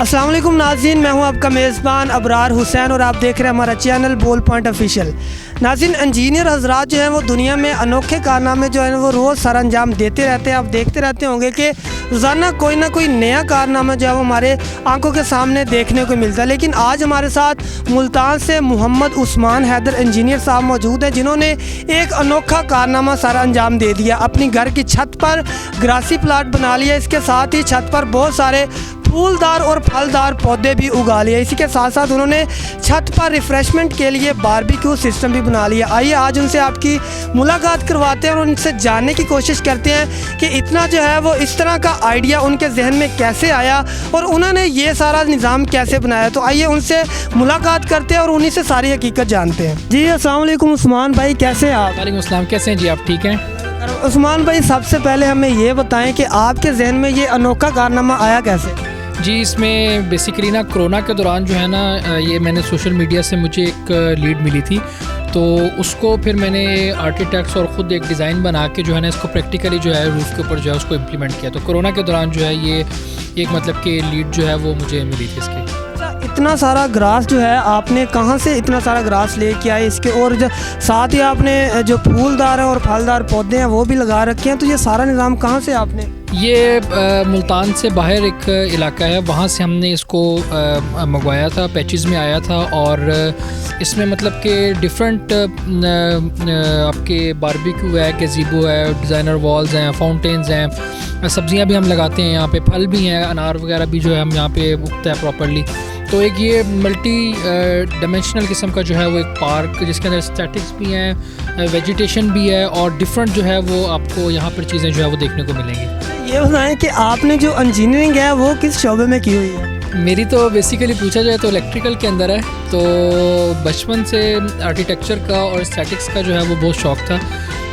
अस्सलाम वालेकुम नाज़रीन, मैं हूं आपका मेज़बान अबरार हुसैन और आप देख रहे हैं हमारा चैनल बोल पॉइंट ऑफिशियल। नाज़रीन, इंजीनियर हज़रात जो हैं वो दुनिया में अनोखे कारनामे जो है वो रोज़ सर अंजाम देते रहते हैं। आप देखते रहते होंगे कि रोज़ाना कोई ना कोई नया कारनामा जो है वो हमारे आंखों के सामने देखने को मिलता है। लेकिन आज हमारे साथ मुल्तान से मोहम्मद उस्मान हैदर इंजीनियर साहब मौजूद हैं, जिन्होंने एक अनोखा कारनामा सर अंजाम दे दिया। अपनी घर की छत पर ग्रासी प्लाट बना लिया, इसके साथ ही छत पर बहुत सारे फूलदार और फलदार पौधे भी उगा लिए। इसी के साथ साथ उन्होंने छत पर रिफ़्रेशमेंट के लिए बारबेक्यू सिस्टम भी बना लिया। आइए आज उनसे आपकी मुलाकात करवाते हैं और उनसे जानने की कोशिश करते हैं कि इतना जो है वो इस तरह का आइडिया उनके जहन में कैसे आया और उन्होंने ये सारा निज़ाम कैसे बनाया। तो आइए उनसे मुलाकात करते हैं और उन्हीं से सारी हकीकत जानते हैं। जी अस्सलाम वालेकुम उस्मान भाई, कैसे हैं आप? वालेकुम अस्सलाम, कैसे हैं जी आप? ठीक हैं उस्मान भाई, सबसे पहले हमें ये बताएं कि आपके जहन में ये अनोखा कारनामा आया कैसे? जी, इसमें बेसिकली ना कोरोना के दौरान जो है ना ये मैंने सोशल मीडिया से मुझे एक लीड मिली थी, तो उसको फिर मैंने आर्किटेक्ट्स और ख़ुद एक डिज़ाइन बना के जो है ना इसको प्रैक्टिकली जो है रूफ़ के ऊपर जो है उसको इम्प्लीमेंट किया। तो कोरोना के दौरान जो है ये एक मतलब कि लीड जो है वो मुझे मिली थी इसकी। इतना सारा ग्रास जो है आपने कहाँ से इतना सारा ग्रास लेके आए इसके, और साथ ही आपने जो फूलदार है और फलदार पौधे हैं वो भी लगा रखे हैं, तो ये सारा निज़ाम कहाँ से आपने? ये मुल्तान से बाहर एक इलाका है, वहाँ से हमने इसको मंगवाया था, पैचेस में आया था। और इसमें मतलब कि डिफरेंट आपके बारबेक्यू है, गज़ीबो है, डिज़ाइनर वॉल्स हैं, फाउंटेन्स हैं, सब्ज़ियाँ भी हम लगाते हैं यहाँ पे, फल भी हैं, अनार वगैरह भी जो है हम यहाँ पे उगता है प्रॉपर्ली। तो एक ये मल्टी डायमेंशनल किस्म का जो है वो एक पार्क, जिसके अंदर स्टैटिक्स भी हैं, वेजिटेशन भी है और डिफरेंट जो है वो आपको यहाँ पर चीज़ें जो है वो देखने को मिलेंगी। ये बताएं कि आपने जो इंजीनियरिंग है वो किस शोबे में की हुई है? मेरी तो बेसिकली पूछा जाए तो इलेक्ट्रिकल के अंदर है, तो बचपन से आर्किटेक्चर का और स्टैटिक्स का जो है वो बहुत शौक़ था,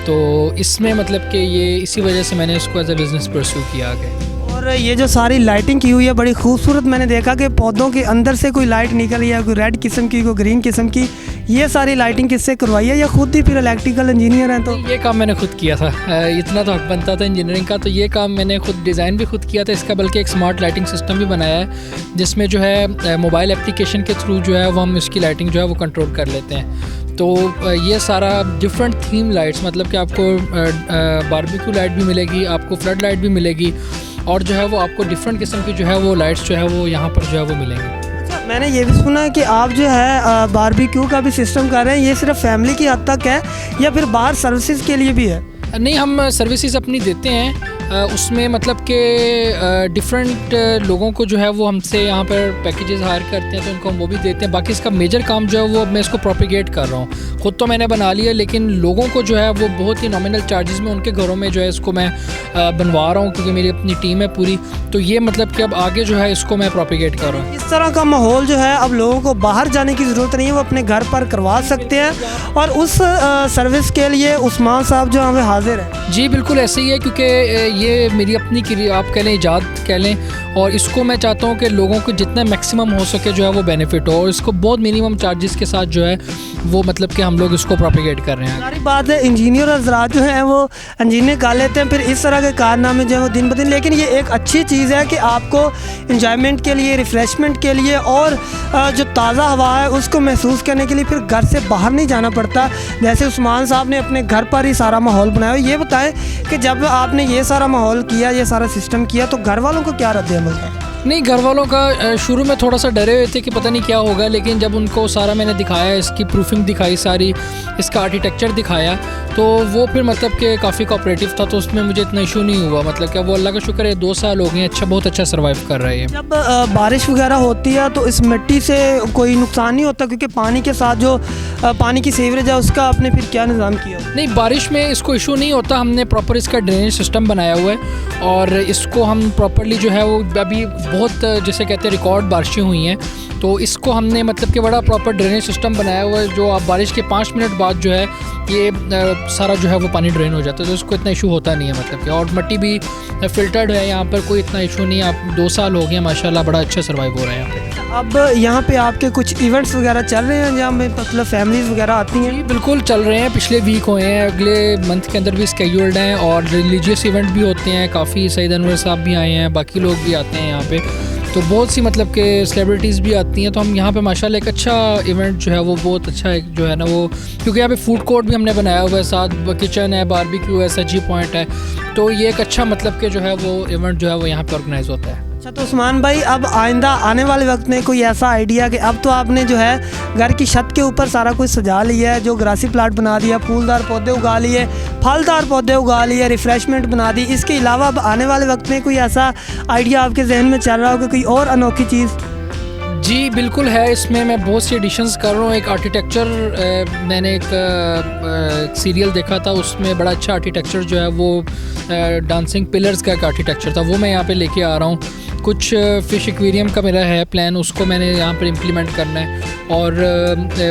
तो इसमें मतलब कि ये इसी वजह से मैंने इसको एज ए बिज़नेस परस्यू किया आगे। और ये जो सारी लाइटिंग की हुई है बड़ी खूबसूरत, मैंने देखा कि पौधों के अंदर से कोई लाइट निकल रही है, कोई रेड किस्म की, कोई ग्रीन किस्म की। ये सारी लाइटिंग किससे करवाई है या खुद ही फिर इलेक्ट्रिकल इंजीनियर हैं? तो ये काम मैंने खुद किया था, इतना तो हक बनता था इंजीनियरिंग का, तो ये काम मैंने खुद डिज़ाइन भी खुद किया था इसका, बल्कि एक स्मार्ट लाइटिंग सिस्टम भी बनाया है जिसमें जो है मोबाइल एप्लीकेशन के थ्रू जो है वो हम इसकी लाइटिंग जो है वो कंट्रोल कर लेते हैं। तो ये सारा डिफरेंट थीम लाइट्स, मतलब कि आपको बारबेक्यू लाइट भी मिलेगी, आपको फ्लड लाइट भी मिलेगी, और जो है वो आपको डिफरेंट किस्म की जो है वो लाइट्स जो है वो यहाँ पर जो है वो मिलेंगी। मैंने ये भी सुना कि आप जो है बारबेक्यू का भी सिस्टम कर रहे हैं, ये सिर्फ फैमिली की हद तक है या फिर बाहर सर्विसेज के लिए भी है? नहीं, हम सर्विसेज अपनी देते हैं, उसमें मतलब कि डिफरेंट लोगों को जो है वो हमसे यहाँ पर पैकेजेस हायर करते हैं तो उनको हम वो भी देते हैं। बाकी इसका मेजर काम जो है वो अब मैं इसको प्रोपिगेट कर रहा हूँ। ख़ुद तो मैंने बना लिया, लेकिन लोगों को जो है वो बहुत ही नॉमिनल चार्जेस में उनके घरों में जो है इसको मैं बनवा रहा हूँ, क्योंकि मेरी अपनी टीम है पूरी। तो ये मतलब कि अब आगे जो है इसको मैं प्रोपिगेट कर रहा हूँ। इस तरह का माहौल जो है अब लोगों को बाहर जाने की ज़रूरत नहीं है, वो अपने घर पर करवा सकते हैं, और उस सर्विस के लिए उस्मान साहब जो हमें हाजिर है। जी बिल्कुल ऐसे ही है, क्योंकि ये मेरी अपनी आप कह लें इजाद कह लें, और इसको मैं चाहता हूँ कि लोगों को जितना मैक्सिमम हो सके जो है वो बेनिफिट हो, और इसको बहुत मिनिमम चार्जेस के साथ जो है वो मतलब कि हम लोग इसको प्रोपिगेट कर रहे हैं। सारी बात है, इंजीनियर हज़रात जो हैं वो इंजीनियर कर लेते हैं, फिर इस तरह के कारनामे जो है वो दिन ब दिन। लेकिन ये एक अच्छी चीज़ है कि आपको इंजॉयमेंट के लिए, रिफ़्रेशमेंट के लिए और जो ताज़ा हवा है उसको महसूस करने के लिए फिर घर से बाहर नहीं जाना पड़ता। जैसे उस्मान साहब ने अपने घर पर ही सारा माहौल बनाया। ये बताएं कि जब आपने ये सारा माहौल किया, ये सारा सिस्टम किया, तो घर वालों को क्या रद्द-ए-अमल था? नहीं, घर वालों का शुरू में थोड़ा सा डरे हुए थे कि पता नहीं क्या होगा, लेकिन जब उनको सारा मैंने दिखाया, इसकी प्रूफिंग दिखाई सारी, इसका आर्किटेक्चर दिखाया, तो वो फिर मतलब कि काफ़ी कोऑपरेटिव था, तो उसमें मुझे इतना इशू नहीं हुआ। मतलब कि वो अल्लाह का शुक्र है 2 साल हो गए, बहुत अच्छा सर्वाइव कर रहे हैं। जब बारिश वगैरह होती है तो इस मिट्टी से कोई नुकसान नहीं होता, क्योंकि पानी के साथ जो पानी की सीवरेज है उसका आपने फिर क्या निज़ाम किया? नहीं, बारिश में इसको इशू नहीं होता, हमने प्रॉपर इसका ड्रेनेज सिस्टम बनाया हुआ है, और इसको हम प्रॉपरली जो है वो अभी बहुत जैसे कहते हैं रिकॉर्ड बारिशें हुई हैं, तो इसको हमने मतलब कि बड़ा प्रॉपर ड्रेनेज सिस्टम बनाया हुआ है, जो आप बारिश के 5 मिनट बाद जो है ये सारा जो है वो पानी ड्रेन हो जाता है, तो इसको इतना इशू होता नहीं है मतलब कि। और मिट्टी भी फिल्टर्ड है यहाँ पर, कोई इतना इशू नहीं है। आप 2 साल हो गए माशाल्लाह, बड़ा अच्छा सर्वाइव हो रहा है यहाँ पे। अब यहाँ पे आपके कुछ इवेंट्स वगैरह चल रहे हैं जहाँ पे मतलब फैमिलीज़ वगैरह आती हैं? बिल्कुल चल रहे हैं, पिछले वीक हुए हैं, अगले मंथ के अंदर भी स्केड्यूल्ड हैं, और रिलीजियस इवेंट भी होते हैं। काफ़ी सईद अनवर साहब भी आए हैं, बाकी लोग भी आते हैं यहाँ पे। तो बहुत सी मतलब कि सेलिब्रिटीज़ भी आती हैं। तो हम यहाँ पे माशाल्लाह एक अच्छा इवेंट जो है वो बहुत अच्छा है जो है ना वो, क्योंकि यहाँ पे फूड कोर्ट भी हमने बनाया हुआ है, साथ किचन है, बारबेक्यू है, सजी पॉइंट है। तो ये एक अच्छा मतलब कि जो है वो इवेंट जो है वो यहाँ पे ऑर्गेनाइज होता है। अच्छा, तो उस्मान भाई अब आइंदा आने वाले वक्त में कोई ऐसा आइडिया कि अब तो आपने जो है घर की छत के ऊपर सारा कुछ सजा लिया है, जो ग्रासी प्लाट बना दिया, फूलदार पौधे उगा लिए, फलदार पौधे उगा लिए, रिफ़्रेशमेंट बना दी, इसके अलावा अब आने वाले वक्त में कोई ऐसा आइडिया आपके जहन में चल रहा हो कि कोई और अनोखी चीज़? जी बिल्कुल है, इसमें मैं बहुत सी एडिशंस कर रहा हूँ। एक आर्किटेक्चर मैंने एक सीरियल देखा था, उसमें बड़ा अच्छा आर्किटेक्चर जो है वो डांसिंग पिलर्स का एक आर्किटेक्चर था, वो मैं यहाँ पे लेके आ रहा हूँ। कुछ फ़िश एक्वेरियम का मेरा है प्लान, उसको मैंने यहाँ पर इम्प्लीमेंट करना है। और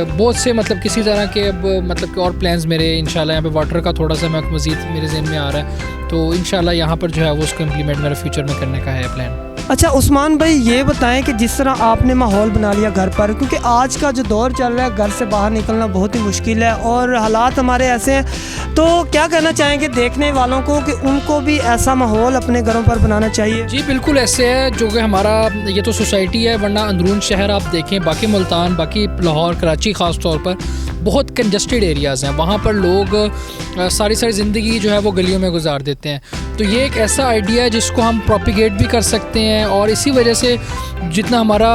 बहुत से मतलब किसी तरह के अब मतलब कि और प्लान्स मेरे इंशाल्लाह यहाँ पे वाटर का थोड़ा सा मैं मज़ीद मेरे ज़हन में आ रहा है, तो इंशाल्लाह यहाँ पर जो है वो उसको इम्प्लीमेंट मेरा फ्यूचर में करने का है प्लान। अच्छा उस्मान भाई, ये बताएं कि जिस तरह आपने माहौल बना लिया घर पर, क्योंकि आज का जो दौर चल रहा है घर से बाहर निकलना बहुत ही मुश्किल है और हालात हमारे ऐसे हैं, तो क्या कहना चाहेंगे देखने वालों को कि उनको भी ऐसा माहौल अपने घरों पर बनाना चाहिए? जी बिल्कुल ऐसे है, जो कि हमारा ये तो सोसाइटी है, वरना अंदरून शहर आप देखें, बाकी मुल्तान, बाकी लाहौर, कराची ख़ास तौर पर बहुत कंजस्टेड एरियाज़ हैं, वहाँ पर लोग सारी ज़िंदगी जो है वो गलियों में गुजार देते हैं। तो ये एक ऐसा आइडिया है जिसको हम प्रोपिगेट भी कर सकते हैं, और इसी वजह से जितना हमारा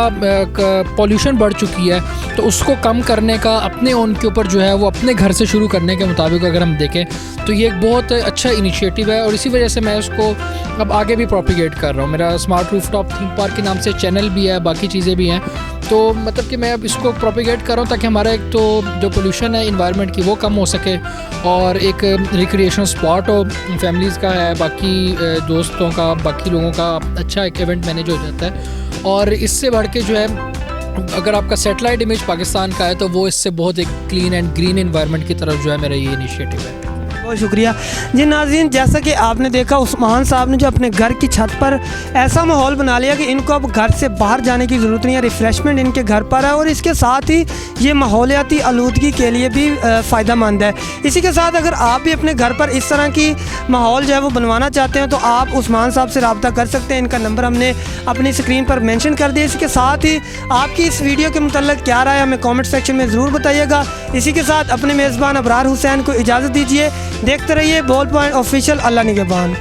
पॉल्यूशन बढ़ चुकी है तो उसको कम करने का अपने ओन के ऊपर जो है वो अपने घर से शुरू करने के मुताबिक अगर हम देखें तो ये एक बहुत अच्छा इनिशिएटिव है, और इसी वजह से मैं उसको अब आगे भी प्रोपिगेट कर रहा हूँ। मेरा स्मार्ट रूफटॉप थीम पार्क के नाम से चैनल भी है, बाकी चीज़ें भी हैं। तो मतलब कि मैं अब इसको प्रोपिगेट कर रहा हूँ ताकि हमारा एक तो जो पोल्यूशन है इन्वायरमेंट की वो कम हो सके, और एक रिक्रिएशनल स्पॉट हो फैमिलीज़ का है, बाकी दोस्तों का, बाकी लोगों का अच्छा एक इवेंट मैनेज हो जाता है। और इससे बढ़ के जो है अगर आपका सेटेलाइट इमेज पाकिस्तान का है तो वो इससे बहुत एक क्लीन एंड ग्रीन एनवायरनमेंट की तरफ जो है मेरा ये इनिशिएटिव है। बहुत शुक्रिया जी। नाज़रीन, जैसा कि आपने देखा उस्मान साहब ने जो अपने घर की छत पर ऐसा माहौल बना लिया कि इनको अब घर से बाहर जाने की ज़रूरत नहीं है, रिफ़्रेशमेंट इनके घर पर है, और इसके साथ ही ये माहौलियाती आलूदगी के लिए भी फ़ायदेमंद है। इसी के साथ अगर आप भी अपने घर पर इस तरह की माहौल जो है वो बनवाना चाहते हैं तो आप उस्मान साहब से रब्ता कर सकते हैं। इनका नंबर हमने अपनी स्क्रीन पर मेंशन कर दिया। इसके साथ ही आपकी इस वीडियो के मुतल्लिक़ क्या राय हमें कमेंट सेक्शन में ज़रूर बताइएगा। इसी के साथ अपने मेज़बान अबरार हुसैन को इजाज़त दीजिए। देखते रहिए बोल पॉइंट ऑफिशियल। अल्लाह निगहबान।